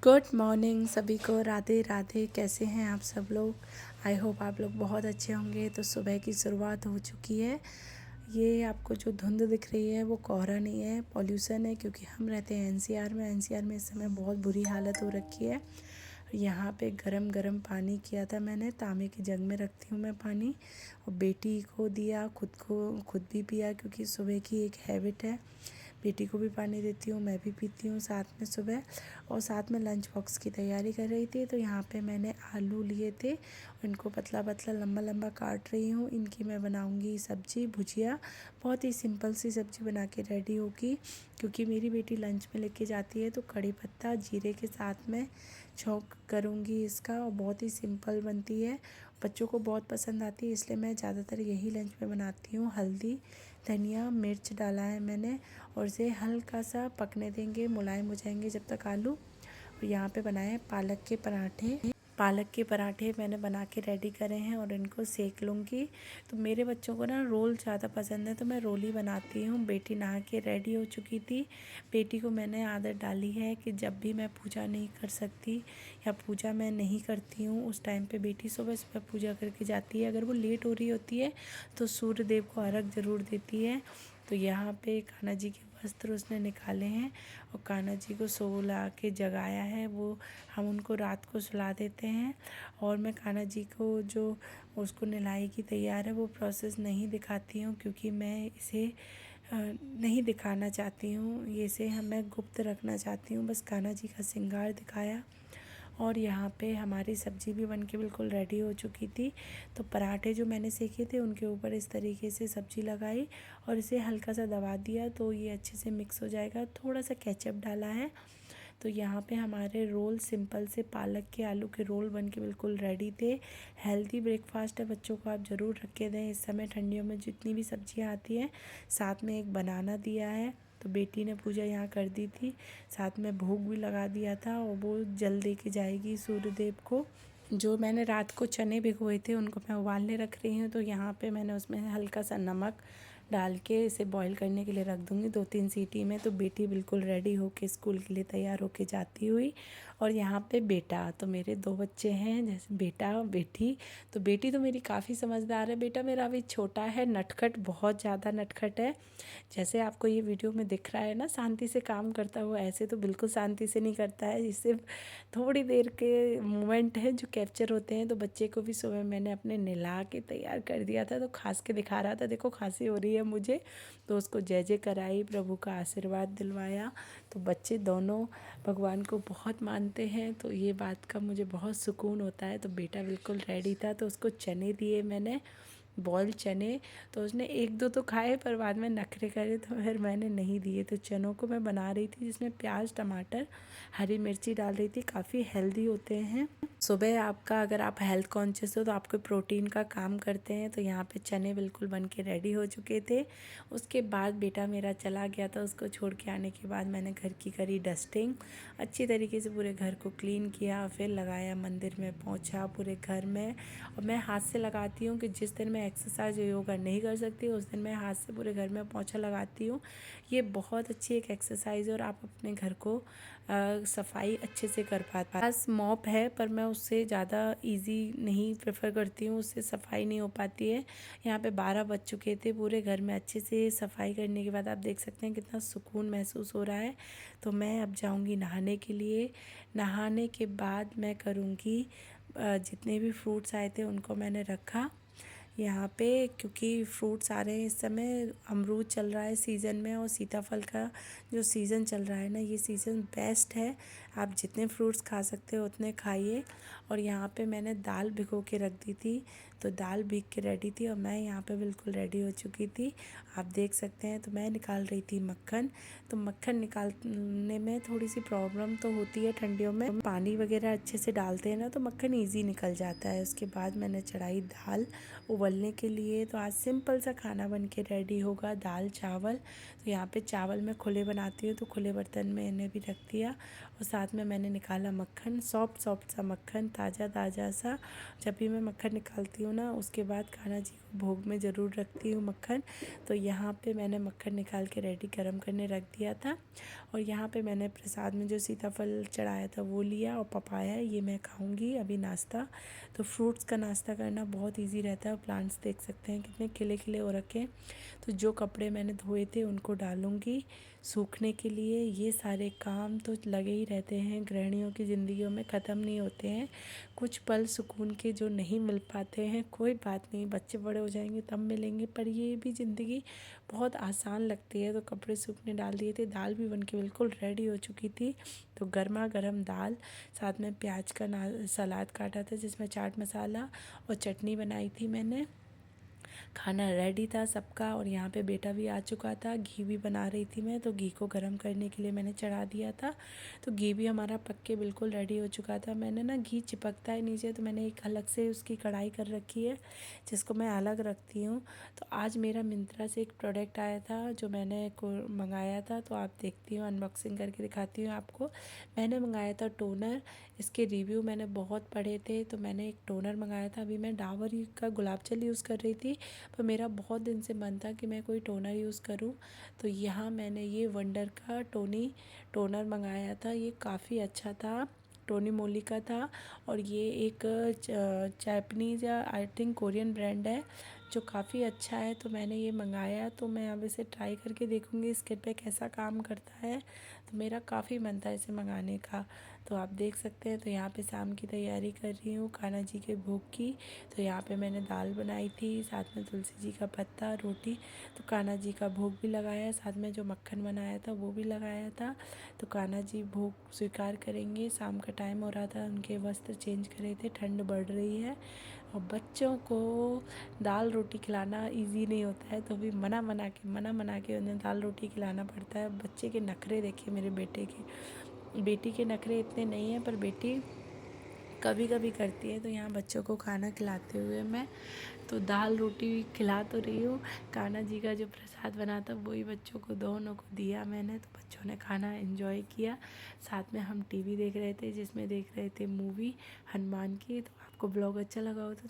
Good morning सभी को। राधे राधे। कैसे हैं आप सब लोग? आई होप आप लोग बहुत अच्छे होंगे। तो सुबह की शुरुआत हो चुकी है। ये आपको जो धुंध दिख रही है वो कोहरा नहीं है, पॉल्यूशन है, क्योंकि हम रहते हैं एनसीआर में। एनसीआर में इस समय बहुत बुरी हालत हो रखी है। यहाँ पे गरम गरम पानी किया था मैंने, तांबे के जग में रखती हूँ मैं पानी, और बेटी को दिया, खुद भी पिया, क्योंकि सुबह की एक हैबिट है। बेटी को भी पानी देती हूँ, मैं भी पीती हूँ साथ में सुबह। और साथ में लंच बॉक्स की तैयारी कर रही थी। तो यहाँ पे मैंने आलू लिए थे, इनको पतला पतला लंबा लंबा काट रही हूँ। इनकी मैं बनाऊँगी सब्जी, भुजिया। बहुत ही सिंपल सी सब्जी बना के रेडी होगी, क्योंकि मेरी बेटी लंच में लेके जाती है। तो कड़ी पत्ता जीरे के साथ में छौंक करूँगी इसका, और बहुत ही सिंपल बनती है। बच्चों को बहुत पसंद आती है, इसलिए मैं ज़्यादातर यही लंच में बनाती हूँ। हल्दी, धनिया, मिर्च डाला है मैंने, और इसे हल्का सा पकने देंगे, मुलायम हो जाएंगे जब तक आलू। और यहाँ पे बनाए हैं पालक के पराठे। पालक के पराठे मैंने बना के रेडी करे हैं और इनको सेक लूँगी। तो मेरे बच्चों को ना रोल ज़्यादा पसंद है, तो मैं रोल ही बनाती हूँ। बेटी नहा के रेडी हो चुकी थी। बेटी को मैंने आदत डाली है कि जब भी मैं पूजा नहीं कर सकती या पूजा मैं नहीं करती हूँ, उस टाइम पे बेटी सुबह सुबह पूजा करके जाती है। अगर वो लेट हो रही होती है तो सूर्य देव को अर्घ ज़रूर देती है। तो यहाँ पे कान्हा जी के वस्त्र उसने निकाले हैं और कान्हा जी को सोला के जगाया है। वो हम उनको रात को सुला देते हैं। और मैं कान्हा जी को जो उसको नहलाई की तैयार है वो प्रोसेस नहीं दिखाती हूँ, क्योंकि मैं इसे नहीं दिखाना चाहती हूँ। ये इसे मैं गुप्त रखना चाहती हूँ। बस कान्हा जी का श्रृंगार दिखाया। और यहाँ पे हमारी सब्ज़ी भी बनके बिल्कुल रेडी हो चुकी थी। तो पराठे जो मैंने सेके थे उनके ऊपर इस तरीके से सब्ज़ी लगाई और इसे हल्का सा दबा दिया, तो ये अच्छे से मिक्स हो जाएगा। थोड़ा सा केचप डाला है। तो यहाँ पे हमारे रोल सिंपल से पालक के आलू के रोल बनके बिल्कुल रेडी थे। हेल्दी ब्रेकफास्ट है, बच्चों को आप ज़रूर रख के दें। इस समय ठंडियों में जितनी भी सब्जियाँ आती हैं, साथ में एक बनाना दिया है। तो बेटी ने पूजा यहाँ कर दी थी, साथ में भोग भी लगा दिया था, और वो जल दे के जाएगी सूर्य देव को। जो मैंने रात को चने भिगोए थे उनको मैं उबालने रख रही हूँ। तो यहाँ पे मैंने उसमें हल्का सा नमक डाल के इसे बॉईल करने के लिए रख दूँगी 2-3 सीटी में। तो बेटी बिल्कुल रेडी होके स्कूल के लिए तैयार होके जाती हुई। और यहाँ पे बेटा, तो मेरे 2 बच्चे हैं, जैसे बेटा बेटी। तो बेटी तो मेरी काफ़ी समझदार है, बेटा मेरा अभी छोटा है, नटखट, बहुत ज़्यादा नटखट है। जैसे आपको ये वीडियो में दिख रहा है ना शांति से काम करता हुआ, ऐसे तो बिल्कुल शांति से नहीं करता है। ये सिर्फ थोड़ी देर के मोमेंट है जो कैप्चर होते हैं। तो बच्चे को भी सुबह मैंने अपने नहला के तैयार कर दिया था, तो खांस के दिखा रहा था, देखो खांसी हो रही है मुझे। तो उसको जय जय कराई, प्रभु का आशीर्वाद दिलवाया। तो बच्चे दोनों भगवान को बहुत मानते हैं, तो ये बात का मुझे बहुत सुकून होता है। तो बेटा बिल्कुल रेडी था, तो उसको चने दिए मैंने, बॉयल चने। तो उसने 1-2 तो खाए, पर बाद में नखरे करे, तो फिर मैंने नहीं दिए। तो चनों को मैं बना रही थी, जिसमें प्याज, टमाटर, हरी मिर्ची डाल रही थी। काफ़ी हेल्दी होते हैं। सुबह आपका, अगर आप हेल्थ कॉन्शियस हो तो आपको प्रोटीन का काम करते हैं। तो यहाँ पे चने बिल्कुल बन के रेडी हो चुके थे। उसके बाद बेटा मेरा चला गया था, उसको छोड़ के आने के बाद मैंने घर की करी डस्टिंग, अच्छी तरीके से पूरे घर को क्लीन किया। फिर लगाया मंदिर में पोंछा पूरे घर में। और मैं हाथ से लगाती हूँ कि जिस दिन मैं एक्सरसाइज योगा नहीं कर सकती उस दिन मैं हाथ से पूरे घर में पोंछा लगाती हूँ। ये बहुत अच्छी एक एक्सरसाइज है और आप अपने घर को सफाई अच्छे से कर पाते। बस मॉप है, पर मैं उससे ज़्यादा इजी नहीं प्रेफर करती हूँ, उससे सफाई नहीं हो पाती है। यहाँ पे 12 बज चुके थे। पूरे घर में अच्छे से सफाई करने के बाद आप देख सकते हैं कितना सुकून महसूस हो रहा है। तो मैं अब जाऊँगी नहाने के लिए। नहाने के बाद मैं करूँगी, जितने भी फ्रूट्स आए थे उनको मैंने रखा यहाँ पे, क्योंकि फ्रूट्स आ रहे हैं इस समय। अमरूद चल रहा है सीज़न में, और सीताफल का जो सीज़न चल रहा है ना, ये सीज़न बेस्ट है। आप जितने फ्रूट्स खा सकते हो उतने खाइए। और यहाँ पे मैंने दाल भिगो के रख दी थी, तो दाल भीग के रेडी थी और मैं यहाँ पे बिल्कुल रेडी हो चुकी थी, आप देख सकते हैं। तो मैं निकाल रही थी मक्खन। तो मक्खन निकालने में थोड़ी सी प्रॉब्लम तो होती है ठंडियों में, पानी वगैरह अच्छे से डालते हैं ना तो मक्खन ईजी निकल जाता है। उसके बाद मैंने चढ़ाई दाल उबलने के लिए। तो आज सिंपल सा खाना बन के रेडी होगा, दाल चावल। तो यहाँ पे चावल मैं खुले बनाती हूँ, तो खुले बर्तन में इन्हें भी रख दिया। और साथ साथ में मैंने निकाला मक्खन, सॉफ्ट सॉफ्ट सा मक्खन, ताज़ा ताज़ा सा। जब भी मैं मक्खन निकालती हूँ ना, उसके बाद कान्हा जी को भोग में ज़रूर रखती हूँ मक्खन। तो यहाँ पे मैंने मक्खन निकाल के रेडी गरम करने रख दिया था। और यहाँ पे मैंने प्रसाद में जो सीताफल चढ़ाया था वो लिया, और पपाया, ये मैं खाऊंगी अभी नाश्ता। तो फ्रूट्स का नाश्ता करना बहुत इजी रहता है। प्लांट्स देख सकते हैं कितने खिले खिले हो रखे हैं। तो जो कपड़े मैंने धोए थे उनको डालूंगी सूखने के लिए। ये सारे काम तो लगे ही रहते हैं, गृहिणियों की ज़िंदगियों में ख़त्म नहीं होते हैं। कुछ पल सुकून के जो नहीं मिल पाते हैं, कोई बात नहीं, बच्चे बड़े हो जाएंगे तब मिलेंगे, पर ये भी ज़िंदगी बहुत आसान लगती है। तो कपड़े सूखने डाल दिए थे, दाल भी बन के बिल्कुल रेडी हो चुकी थी। तो गर्मा गर्म दाल, साथ में प्याज का सलाद काटा था जिसमें चाट मसाला और चटनी बनाई थी मैंने। खाना रेडी था सबका, और यहाँ पे बेटा भी आ चुका था। घी भी बना रही थी मैं, तो घी को गर्म करने के लिए मैंने चढ़ा दिया था। तो घी भी हमारा पक के बिल्कुल रेडी हो चुका था। मैंने ना, घी चिपकता है नीचे, तो मैंने एक अलग से उसकी कढ़ाई कर रखी है जिसको मैं अलग रखती हूँ। तो आज मेरा मिंत्रा से एक प्रोडक्ट आया था जो मैंने को मंगाया था, तो आप देखती हूँ, अनबॉक्सिंग करके दिखाती हूँ आपको। मैंने मंगाया था टोनर। इसके रिव्यू मैंने बहुत पढ़े थे, तो मैंने एक टोनर मंगाया था। अभी मैं डाबर का गुलाब जल यूज़ कर रही थी, पर मेरा बहुत दिन से मन था कि मैं कोई टोनर यूज़ करूं। तो यहाँ मैंने ये वंडर का टोनर मंगाया था। ये काफ़ी अच्छा था, टोनी मोली का था। और ये एक जापानीज़ या आई थिंक कोरियन ब्रांड है जो काफ़ी अच्छा है। तो मैंने ये मंगाया, तो मैं अब इसे ट्राई करके देखूँगी स्किन पे कैसा काम करता है। तो मेरा काफ़ी मन था इसे मंगाने का। तो आप देख सकते हैं। तो यहाँ पे शाम की तैयारी कर रही हूँ कान्हा जी के भोग की। तो यहाँ पे मैंने दाल बनाई थी, साथ में तुलसी जी का पत्ता, रोटी। तो कान्हा जी का भोग भी लगाया, साथ में जो मक्खन बनाया था वो भी लगाया था। तो कान्हा जी भोग स्वीकार करेंगे। शाम का टाइम हो रहा था, उनके वस्त्र चेंज करे थे, ठंड बढ़ रही है। और बच्चों को दाल रोटी खिलाना इजी नहीं होता है, तो भी मना मना के उन्हें दाल रोटी खिलाना पड़ता है। बच्चे के नखरे देखिए मेरे बेटे के। बेटी के नखरे इतने नहीं हैं, पर बेटी कभी कभी करती है। तो यहाँ बच्चों को खाना खिलाते हुए मैं तो दाल रोटी खिला तो रही हूँ। कान्हा जी का जो प्रसाद बना था वही बच्चों को दोनों को दिया मैंने। तो बच्चों ने खाना एंजॉय किया। साथ में हम टीवी देख रहे थे जिसमें देख रहे थे मूवी हनुमान की। तो आपको ब्लॉग अच्छा लगा हो तो